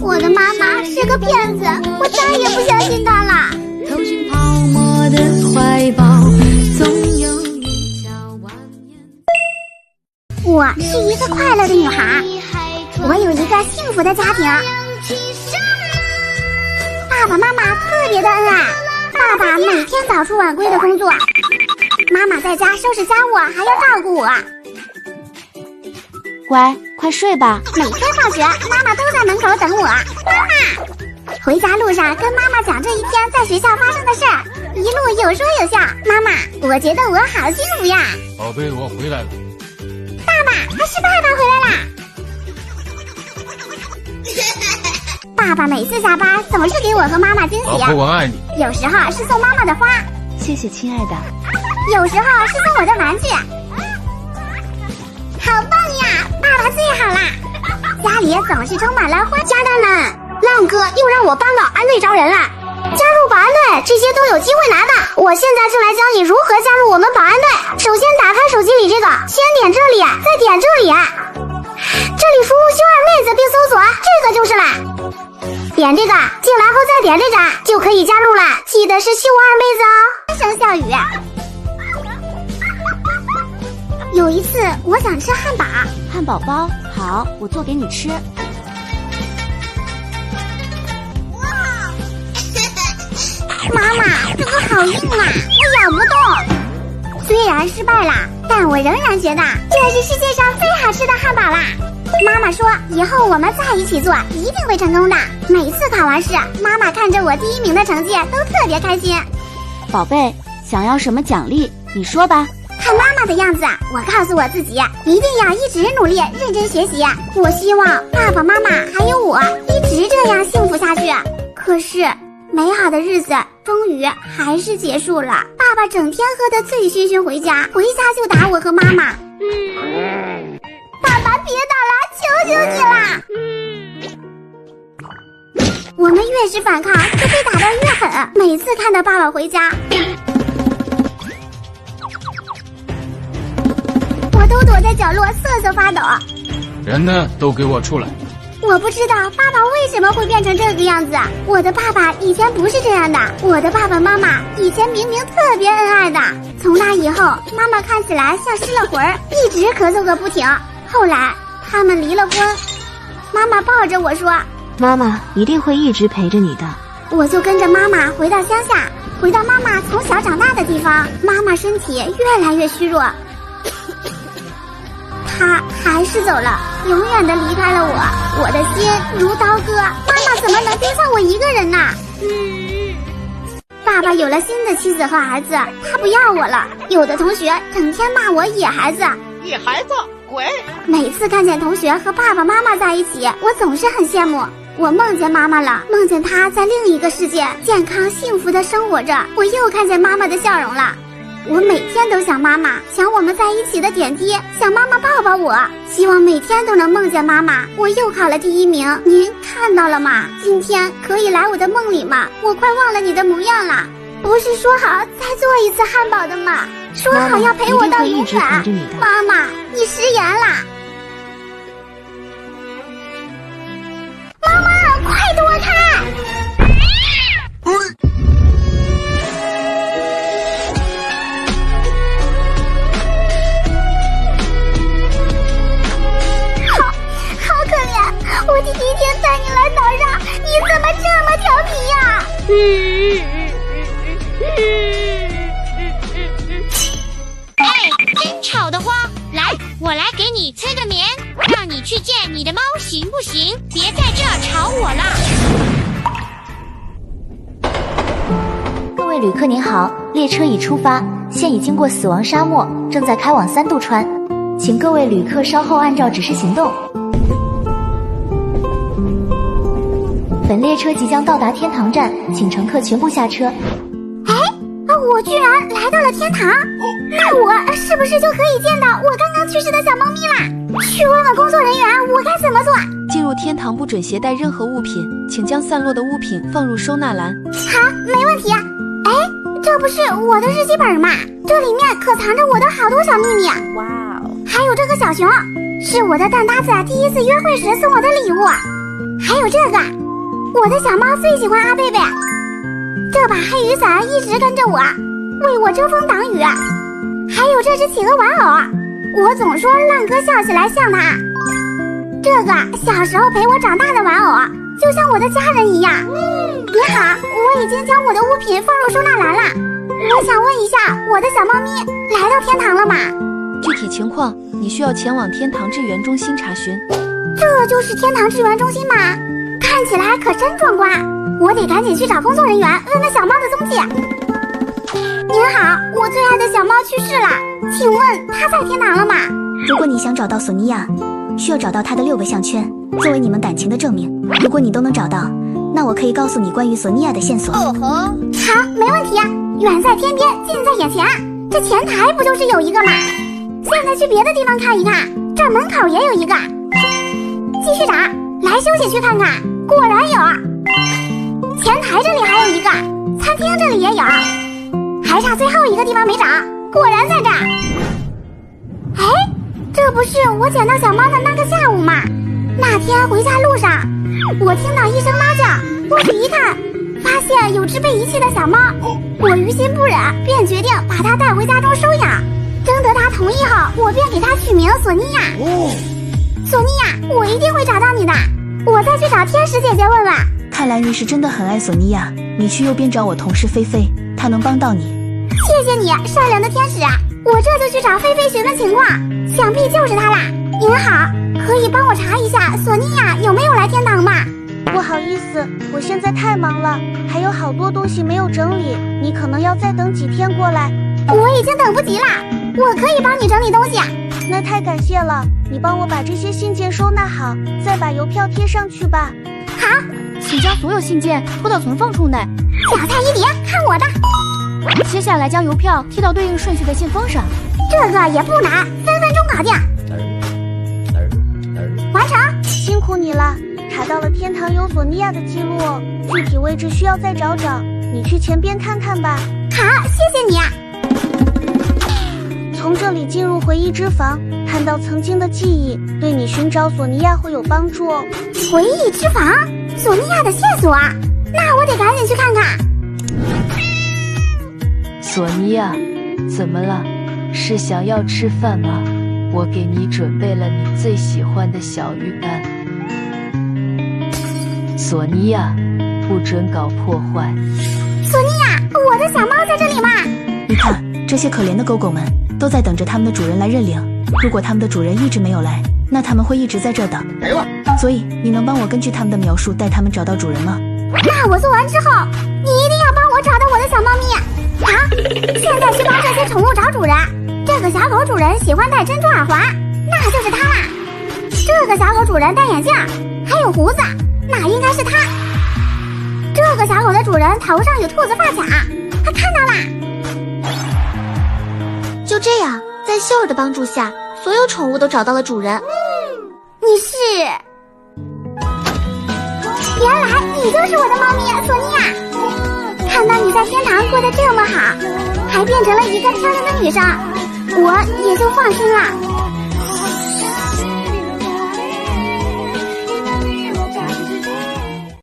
我的妈妈是个骗子，我再也不相信她了。投进泡沫的怀抱，总有一角蜿蜒。我是一个快乐的女孩，我有一个幸福的家庭，爸爸妈妈特别的恩爱。爸爸每天早出晚归的工作，妈妈在家收拾家务还要照顾我。乖，快睡吧。每天放学，妈妈都在门口等我。妈妈，回家路上跟妈妈讲这一天在学校发生的事儿，一路有说有笑。妈妈，我觉得我好幸福呀！宝贝，我回来了。爸爸，是爸爸回来啦！爸爸每次下班总是给我和妈妈惊喜。老婆，我爱你。有时候是送妈妈的花，谢谢亲爱的。有时候是送我的玩具。好棒呀！爸爸最好啦！家里总是充满了欢。家人们，浪哥又让我帮保安队招人了。加入保安队，这些都有机会拿的。我现在正来教你如何加入我们保安队。首先打开手机里这个，先点这里，再点这里，这里输入“秀二妹子”并搜索，这个就是了。点这个，进来后再点这个，就可以加入了。记得是秀二妹子哦。声笑语。有一次，我想吃汉堡。汉堡包，好，我做给你吃。妈妈，这个好硬啊，我咬不动。虽然失败了，但我仍然觉得这是世界上最好吃的汉堡啦。妈妈说，以后我们在一起做，一定会成功的。每次考完试，妈妈看着我第1名的成绩，都特别开心。宝贝，想要什么奖励？你说吧。看妈妈的样子，我告诉我自己，一定要一直努力，认真学习。我希望爸爸妈妈还有我一直这样幸福下去。可是，美好的日子终于还是结束了。爸爸整天喝得醉醺醺回家就打我和妈妈。爸爸别打了，求求你啦！我们越是反抗，就被打得越狠。每次看到爸爸回家，我都躲在角落瑟瑟发抖。人呢？都给我出来！我不知道爸爸为什么会变成这个样子。我的爸爸以前不是这样的，我的爸爸妈妈以前明明特别恩爱的。从那以后，妈妈看起来像失了魂儿，一直咳嗽个不停。后来他们离了婚，妈妈抱着我说，妈妈一定会一直陪着你的。我就跟着妈妈回到乡下，回到妈妈从小长大的地方。妈妈身体越来越虚弱，她还是走了，永远的离开了我。我的心如刀割，妈妈怎么能丢下我一个人呢？爸爸有了新的妻子和儿子，他不要我了。有的同学整天骂我野孩子，野孩子，滚！每次看见同学和爸爸妈妈在一起，我总是很羡慕。我梦见妈妈了，梦见她在另一个世界健康幸福的生活着。我又看见妈妈的笑容了。我每天都想妈妈，想我们在一起的点滴，想妈妈抱抱我，希望每天都能梦见妈妈。我又考了第1名，您看到了吗？今天可以来我的梦里吗？我快忘了你的模样了。不是说好再做一次汉堡的吗？说好要陪我到永远。妈妈，你食言了。妈妈，快躲开！好可怜，我第1天带你来岛上，你怎么这么调皮呀？哎，真吵得慌！来，我来给你催个眠，让你去见你的猫，行不行？别在这儿吵我了。各位旅客您好，列车已出发，现已经过死亡沙漠，正在开往3渡川，请各位旅客稍后按照指示行动。本列车即将到达天堂站，请乘客全部下车。我居然来到了天堂，那我是不是就可以见到我刚刚去世的小猫咪啦？去问问工作人员我该怎么做。进入天堂不准携带任何物品，请将散落的物品放入收纳篮。好，没问题。哎，这不是我的日记本吗？这里面可藏着我的好多小秘密。哇哦！还有这个小熊，是我的蛋搭子第1次约会时送我的礼物。还有这个，我的小猫最喜欢阿贝贝。这把黑雨伞一直跟着我，为我遮风挡雨。还有这只企鹅玩偶，我总说浪哥笑起来像它。这个小时候陪我长大的玩偶，就像我的家人一样。你好，我已经将我的物品放入收纳篮了。我想问一下，我的小猫咪来到天堂了吗？具体情况你需要前往天堂支援中心查询。这就是天堂支援中心吗？看起来可真壮观，我得赶紧去找工作人员问问小猫的踪迹。您好，我最爱的小猫去世了，请问它在天堂了吗？如果你想找到索尼娅，需要找到她的6个项圈，作为你们感情的证明。如果你都能找到，那我可以告诉你关于索尼娅的线索。好，没问题。远在天边，近在眼前，这前台不就是有一个吗？现在去别的地方看一看，这门口也有一个。继续找，来休息区看看，果然有。前台这里还有一个，餐厅这里也有，还差最后一个地方没找，果然在这儿。哎，这不是我捡到小猫的那个下午吗？那天回家路上，我听到一声猫叫，过去一看，发现有只被遗弃的小猫。我于心不忍，便决定把它带回家中收养。征得他同意后，我便给它取名索尼娅。索尼娅，我一定会找到你的。我再去找天使姐姐问问。看来你是真的很爱索尼娅，你去右边找我同事菲菲，她能帮到你。谢谢你，善良的天使。我这就去找菲菲询问情况，想必就是她啦。您好，可以帮我查一下索尼娅有没有来天堂吗？不好意思，我现在太忙了，还有好多东西没有整理，你可能要再等几天过来。我已经等不及了，我可以帮你整理东西。那太感谢了，你帮我把这些信件收纳好，再把邮票贴上去吧。好，请将所有信件拖到存放处内。小菜一碟，看我的。接下来将邮票贴到对应顺序的信封上。这个也不难，分分钟搞定。完成，辛苦你了。查到了天堂有索尼娅的记录，具体位置需要再找找，你去前边看看吧。好，谢谢你。从这里进入回忆之房，看到曾经的记忆，对你寻找索尼娅会有帮助哦。回忆之房，索尼娅的线索啊，那我得赶紧去看看。索尼娅，怎么了？是想要吃饭吗？我给你准备了你最喜欢的小鱼干。索尼娅，不准搞破坏。索尼娅，我的小猫在这里吗？你看，这些可怜的狗狗们都在等着他们的主人来认领。如果他们的主人一直没有来，那他们会一直在这等。所以你能帮我根据他们的描述带他们找到主人吗？那我做完之后，你一定要帮我找到我的小猫咪。好，现在去帮这些宠物找主人。这个小狗主人喜欢戴珍珠耳环，那就是它啦。这个小狗主人戴眼镜，还有胡子，那应该是它。这个小狗的主人头上有兔子发卡，他看到啦。就这样，在秀儿的帮助下，所有宠物都找到了主人。你是？原来你就是我的猫咪索尼娅。看到你在天堂过得这么好，还变成了一个漂亮的女生，我也就放心了。